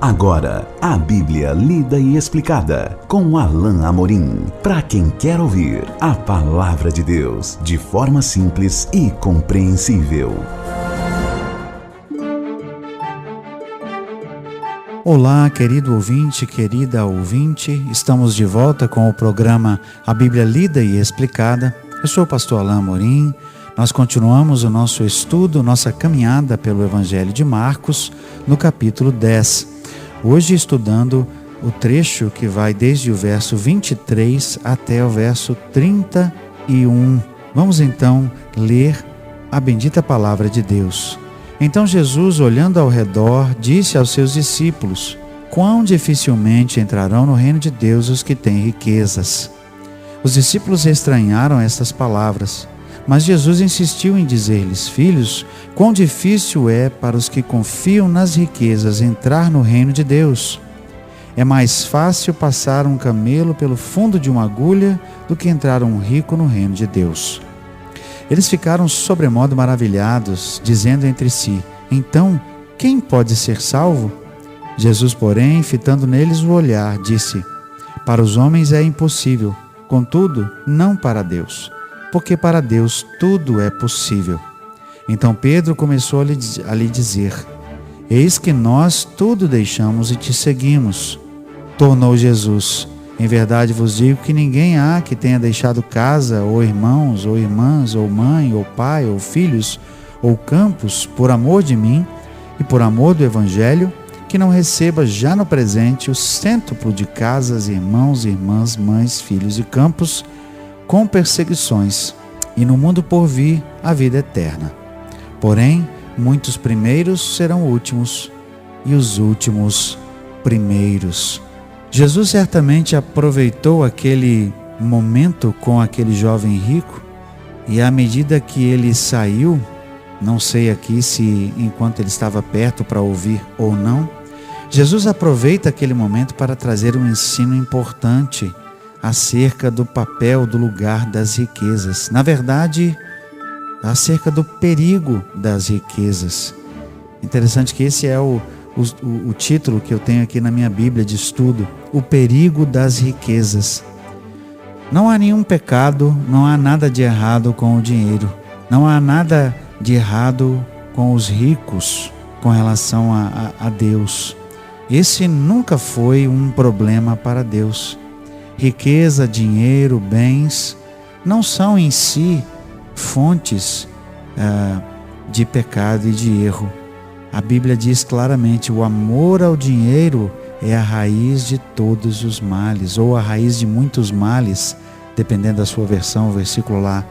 Agora, a Bíblia lida e explicada com Alain Amorim. Para quem quer ouvir a Palavra de Deus de forma simples e compreensível. Olá, querido ouvinte, querida ouvinte. Estamos de volta com o programa A Bíblia Lida e Explicada. Eu sou o pastor Alain Amorim. Nós continuamos o nosso estudo, nossa caminhada pelo Evangelho de Marcos, no capítulo 10. Hoje estudando o trecho que vai desde o verso 23 até o verso 31. Vamos então ler a bendita palavra de Deus. Então Jesus, olhando ao redor, disse aos seus discípulos: quão dificilmente entrarão no reino de Deus os que têm riquezas. Os discípulos estranharam estas palavras. Mas Jesus insistiu em dizer-lhes: filhos, quão difícil é para os que confiam nas riquezas entrar no reino de Deus. É mais fácil passar um camelo pelo fundo de uma agulha do que entrar um rico no reino de Deus. Eles ficaram sobremodo maravilhados, dizendo entre si: então, quem pode ser salvo? Jesus, porém, fitando neles o olhar, disse: para os homens é impossível, contudo, não para Deus. Porque para Deus tudo é possível. Então Pedro começou a lhe dizer: eis que nós tudo deixamos e te seguimos. Tornou Jesus: em verdade vos digo que ninguém há que tenha deixado casa, ou irmãos, ou irmãs, ou mãe, ou pai, ou filhos, ou campos, por amor de mim e por amor do Evangelho, que não receba já no presente o cêntuplo de casas, irmãos, irmãs, mães, filhos e campos, com perseguições, e no mundo por vir a vida eterna. Porém, muitos primeiros serão últimos, e os últimos primeiros. Jesus certamente aproveitou aquele momento com aquele jovem rico, e à medida que ele saiu, não sei aqui se enquanto ele estava perto para ouvir ou não, Jesus aproveita aquele momento para trazer um ensino importante acerca do papel, do lugar das riquezas. Na verdade, acerca do perigo das riquezas. Interessante que esse é o título que eu tenho aqui na minha Bíblia de estudo: o perigo das riquezas. Não há nenhum pecado, não há nada de errado com o dinheiro. Não há nada de errado com os ricos com relação a Deus. Esse nunca foi um problema para Deus. Riqueza, dinheiro, bens, não são em si fontes de pecado e de erro. A Bíblia diz claramente: o amor ao dinheiro é a raiz de todos os males, ou a raiz de muitos males, dependendo da sua versão, o versículo lá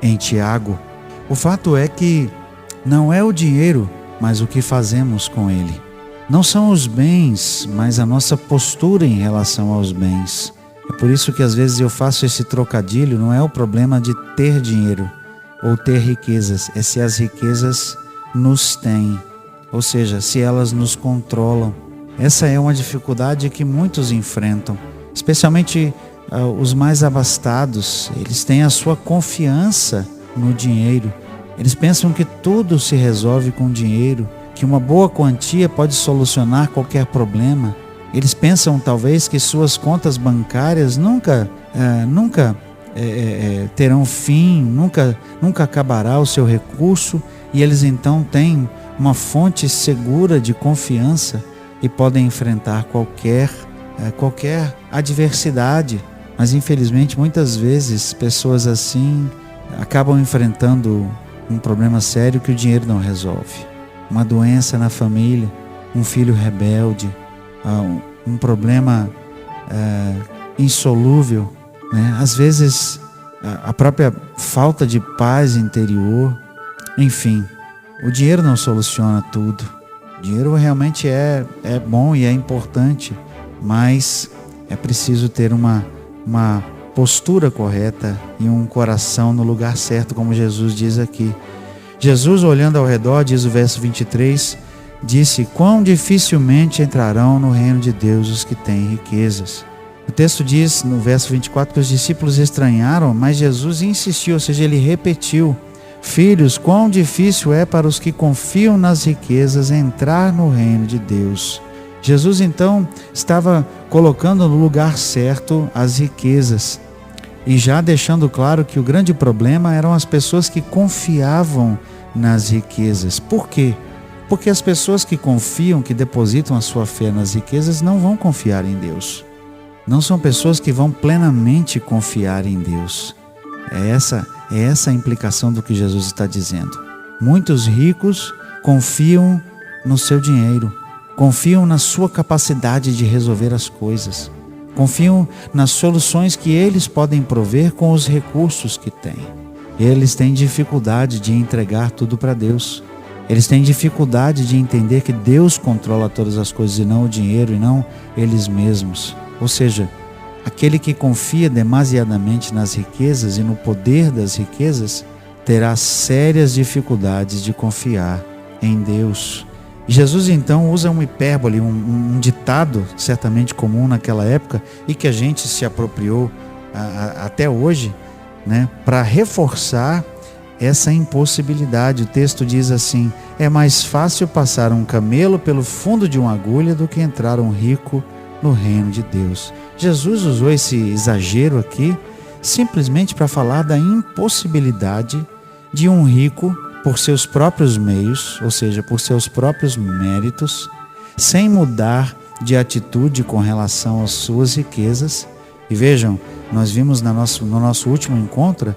em Tiago. O fato é que não é o dinheiro, mas o que fazemos com ele. Não são os bens, mas a nossa postura em relação aos bens. É por isso que às vezes eu faço esse trocadilho. Não é o problema de ter dinheiro ou ter riquezas, é se as riquezas nos têm, ou seja, se elas nos controlam. Essa é uma dificuldade que muitos enfrentam, especialmente os mais abastados. Eles têm a sua confiança no dinheiro. Eles pensam que tudo se resolve com dinheiro, que uma boa quantia pode solucionar qualquer problema. Eles pensam talvez que suas contas bancárias nunca terão fim, nunca acabará o seu recurso, e eles então têm uma fonte segura de confiança e podem enfrentar qualquer adversidade. Mas infelizmente muitas vezes pessoas assim acabam enfrentando um problema sério que o dinheiro não resolve. Uma doença na família, um filho rebelde, um problema insolúvel, né? Às vezes a própria falta de paz interior. Enfim, o dinheiro não soluciona tudo. O dinheiro realmente é bom e é importante, mas é preciso ter uma postura correta e um coração no lugar certo, como Jesus diz aqui. Jesus, olhando ao redor, diz o verso 23, disse: quão dificilmente entrarão no reino de Deus os que têm riquezas. O texto diz no verso 24 que os discípulos estranharam, mas Jesus insistiu, ou seja, ele repetiu: filhos, quão difícil é para os que confiam nas riquezas entrar no reino de Deus. Jesus então estava colocando no lugar certo as riquezas e já deixando claro que o grande problema eram as pessoas que confiavam nas riquezas. Por quê? Porque as pessoas que confiam, que depositam a sua fé nas riquezas, não vão confiar em Deus. Não são pessoas que vão plenamente confiar em Deus. É essa a implicação do que Jesus está dizendo. Muitos ricos confiam no seu dinheiro, confiam na sua capacidade de resolver as coisas, confiam nas soluções que eles podem prover com os recursos que têm. Eles têm dificuldade de entregar tudo para Deus. Eles têm dificuldade de entender que Deus controla todas as coisas e não o dinheiro e não eles mesmos. Ou seja, aquele que confia demasiadamente nas riquezas e no poder das riquezas terá sérias dificuldades de confiar em Deus. Jesus então usa uma hipérbole, um ditado certamente comum naquela época e que a gente se apropriou até hoje, né, para reforçar essa impossibilidade. O texto diz assim: é mais fácil passar um camelo pelo fundo de uma agulha do que entrar um rico no reino de Deus. Jesus usou esse exagero aqui simplesmente para falar da impossibilidade de um rico, por seus próprios meios, ou seja, por seus próprios méritos, sem mudar de atitude com relação às suas riquezas. E vejam, nós vimos no nosso último encontro,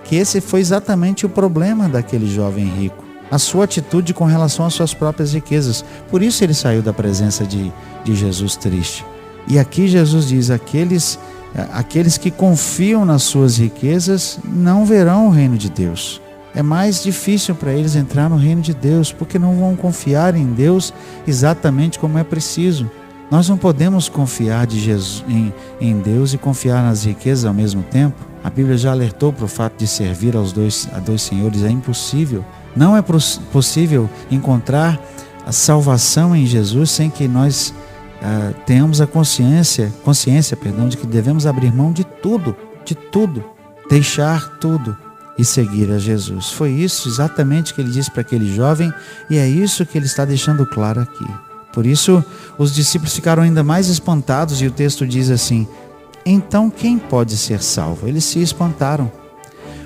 que esse foi exatamente o problema daquele jovem rico, a sua atitude com relação às suas próprias riquezas. Por isso ele saiu da presença de Jesus triste. E aqui Jesus diz: aqueles que confiam nas suas riquezas não verão o reino de Deus. É mais difícil para eles entrar no reino de Deus, porque não vão confiar em Deus exatamente como é preciso. Nós não podemos confiar em Deus e confiar nas riquezas ao mesmo tempo. A Bíblia já alertou para o fato de servir a dois senhores. É impossível. Não é possível encontrar a salvação em Jesus sem que nós tenhamos a consciência de que devemos abrir mão de tudo, deixar tudo e seguir a Jesus. Foi isso exatamente que ele disse para aquele jovem, e é isso que ele está deixando claro aqui. Por isso, os discípulos ficaram ainda mais espantados, e o texto diz assim: então quem pode ser salvo? Eles se espantaram.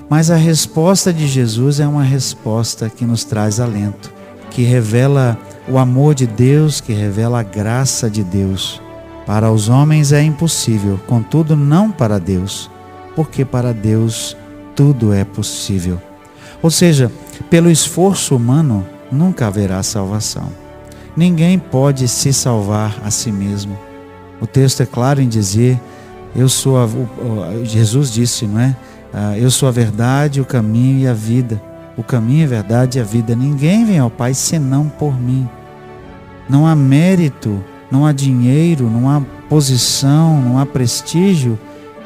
Mas a resposta de Jesus é uma resposta que nos traz alento, que revela o amor de Deus, que revela a graça de Deus. Para os homens é impossível, contudo não para Deus, porque para Deus tudo é possível. Ou seja, pelo esforço humano nunca haverá salvação. Ninguém pode se salvar a si mesmo. O texto é claro em dizer: Jesus disse, não é? Eu sou a verdade, o caminho e a vida. O caminho, a verdade e a vida. Ninguém vem ao Pai senão por mim. Não há mérito, não há dinheiro, não há posição, não há prestígio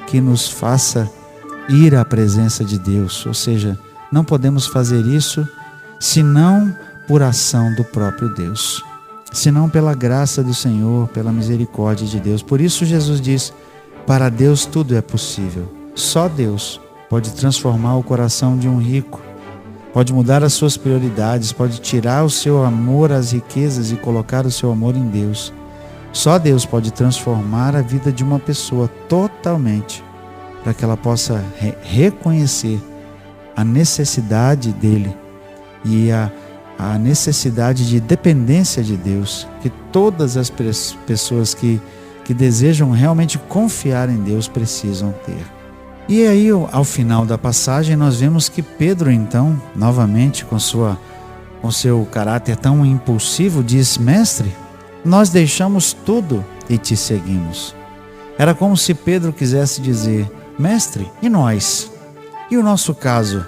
que nos faça ir à presença de Deus. Ou seja, não podemos fazer isso senão por ação do próprio Deus, senão pela graça do Senhor, pela misericórdia de Deus. Por isso Jesus diz: para Deus tudo é possível. Só Deus pode transformar o coração de um rico, pode mudar as suas prioridades, pode tirar o seu amor às riquezas e colocar o seu amor em Deus. Só Deus pode transformar a vida de uma pessoa totalmente, para que ela possa reconhecer a necessidade dele e a necessidade de dependência de Deus, que todas as pessoas que desejam realmente confiar em Deus precisam ter. E aí, ao final da passagem, nós vemos que Pedro, então, novamente, com seu caráter tão impulsivo, diz: mestre, nós deixamos tudo e te seguimos. Era como se Pedro quisesse dizer: mestre, e nós? E o nosso caso?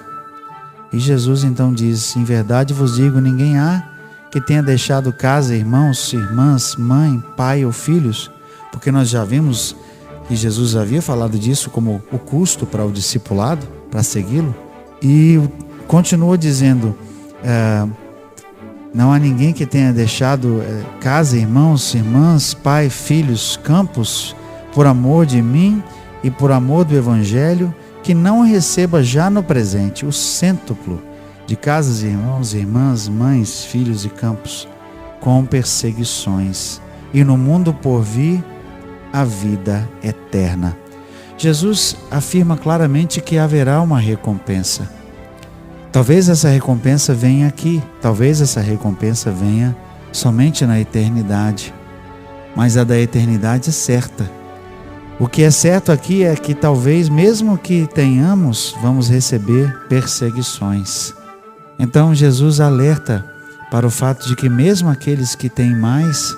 E Jesus então diz: em verdade vos digo, ninguém há que tenha deixado casa, irmãos, irmãs, mãe, pai ou filhos, porque nós já vimos que Jesus havia falado disso como o custo para o discipulado, para segui-lo. E continua dizendo: não há ninguém que tenha deixado casa, irmãos, irmãs, pai, filhos, campos, por amor de mim e por amor do Evangelho, que não receba já no presente o cêntuplo de casas, irmãos, irmãs, mães, filhos e campos. com perseguições, e no mundo por vir, a vida eterna. Jesus afirma claramente que haverá uma recompensa. Talvez essa recompensa venha aqui, talvez essa recompensa venha somente na eternidade, mas a da eternidade é certa. O que é certo aqui é que talvez, mesmo que tenhamos, vamos receber perseguições. Então Jesus alerta para o fato de que mesmo aqueles que têm mais,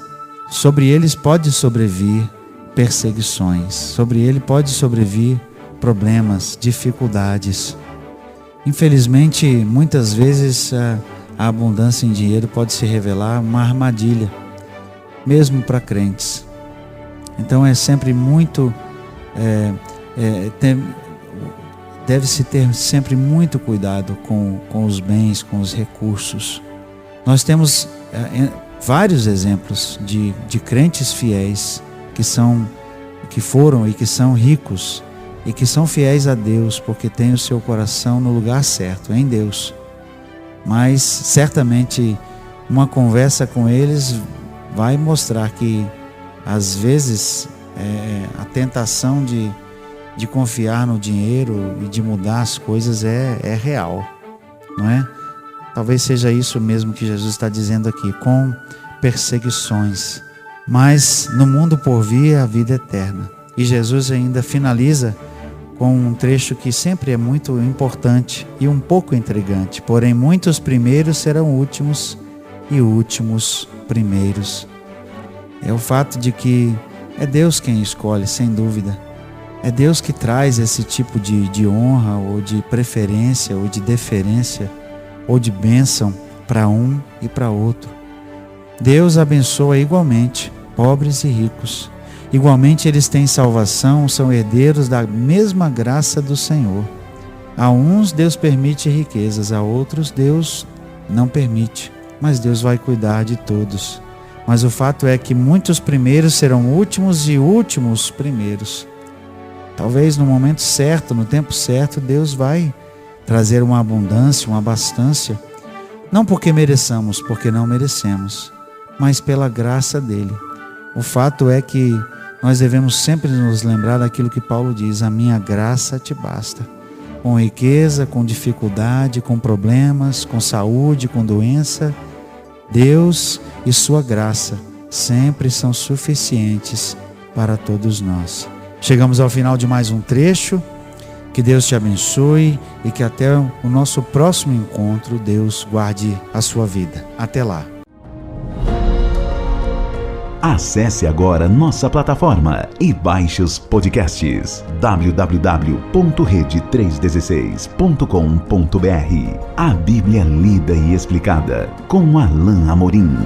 sobre eles pode sobrevir perseguições, sobre ele pode sobrevir problemas, dificuldades. Infelizmente, muitas vezes a abundância em dinheiro pode se revelar uma armadilha, mesmo para crentes. Então é sempre muito, deve-se ter sempre muito cuidado com os bens, com os recursos. Nós temos vários exemplos de crentes fiéis que foram e que são ricos e que são fiéis a Deus porque têm o seu coração no lugar certo, em Deus. Mas certamente uma conversa com eles vai mostrar que às vezes a tentação de confiar no dinheiro e de mudar as coisas é real, não é? Talvez seja isso mesmo que Jesus está dizendo aqui, com perseguições, mas no mundo por vir a vida eterna. E Jesus ainda finaliza com um trecho que sempre é muito importante e um pouco intrigante. Porém, muitos primeiros serão últimos e últimos primeiros. É o fato de que é Deus quem escolhe, sem dúvida. É Deus que traz esse tipo de honra, ou de preferência, ou de deferência, ou de bênção para um e para outro. Deus abençoa igualmente, pobres e ricos. Igualmente eles têm salvação, são herdeiros da mesma graça do Senhor. A uns Deus permite riquezas, a outros Deus não permite, mas Deus vai cuidar de todos. Mas o fato é que muitos primeiros serão últimos e últimos primeiros. Talvez no momento certo, no tempo certo, Deus vai trazer uma abundância, uma abastança, não porque mereçamos, porque não merecemos, mas pela graça dele. O fato é que nós devemos sempre nos lembrar daquilo que Paulo diz: a minha graça te basta. Com riqueza, com dificuldade, com problemas, com saúde, com doença, Deus e sua graça sempre são suficientes para todos nós. Chegamos ao final de mais um trecho. Que Deus te abençoe e que até o nosso próximo encontro Deus guarde a sua vida. Até lá. Acesse agora nossa plataforma e baixe os podcasts www.rede316.com.br. A Bíblia lida e explicada com Alain Amorim.